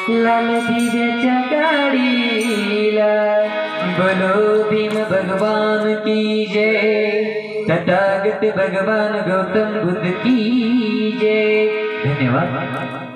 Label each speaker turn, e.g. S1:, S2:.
S1: लाल दिव्याच्या गाडीला बोलो भीम भगवान की जय, तथागत भगवान गौतम बुद्ध की जय। धन्यवाद।